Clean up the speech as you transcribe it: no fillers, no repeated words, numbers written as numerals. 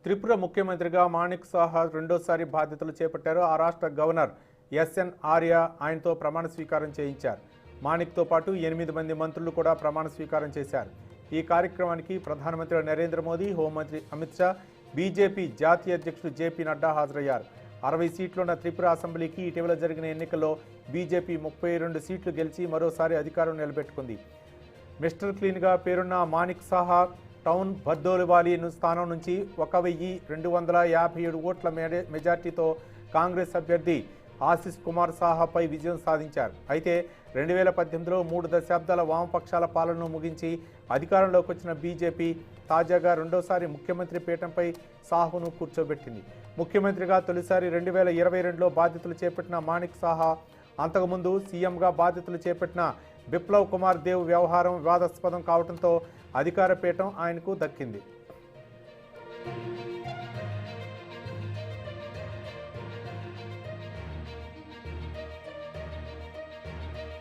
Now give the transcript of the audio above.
త్రిపుర ముఖ్యమంత్రిగా మాణిక్ సాహా రెండోసారి బాధ్యతలు చేపట్టారు. ఆ రాష్ట్ర గవర్నర్ ఎస్ఎన్ ఆర్య ఆయనతో ప్రమాణ స్వీకారం చేయించారు. మాణిక్తో పాటు 8 మంది మంత్రులు కూడా ప్రమాణ స్వీకారం చేశారు. ఈ కార్యక్రమానికి ప్రధానమంత్రి నరేంద్ర మోదీ, హోంమంత్రి అమిత్ షా, బీజేపీ జాతీయ అధ్యక్షుడు జేపీ నడ్డా హాజరయ్యారు. 60 సీట్లున్న త్రిపుర అసెంబ్లీకి ఇటీవల జరిగిన ఎన్నికల్లో బీజేపీ 32 సీట్లు గెలిచి మరోసారి అధికారం నిలబెట్టుకుంది. మిస్టర్ క్లీన్గా పేరున్న మాణిక్ సాహా టౌన్ బర్దోలివాలి స్థానం నుంచి 1257 ఓట్ల మెజార్టీతో కాంగ్రెస్ అభ్యర్థి ఆశిష్ కుమార్ సాహాపై విజయం సాధించారు. అయితే 2018లో 3 దశాబ్దాల వామపక్షాల పాలనను ముగించి అధికారంలోకి వచ్చిన బీజేపీ తాజాగా రెండోసారి ముఖ్యమంత్రి పీఠంపై సాహును కూర్చోబెట్టింది. ముఖ్యమంత్రిగా తొలిసారి 2022లో బాధ్యతలు చేపట్టిన మాణిక్ సాహా అంతకుముందు సీఎంగా బాధ్యతలు చేపట్టిన బిప్లవ్ కుమార్ దేవ్ వ్యవహారం వివాదాస్పదం కావడంతో అధికార పీఠం ఆయనకు దక్కింది.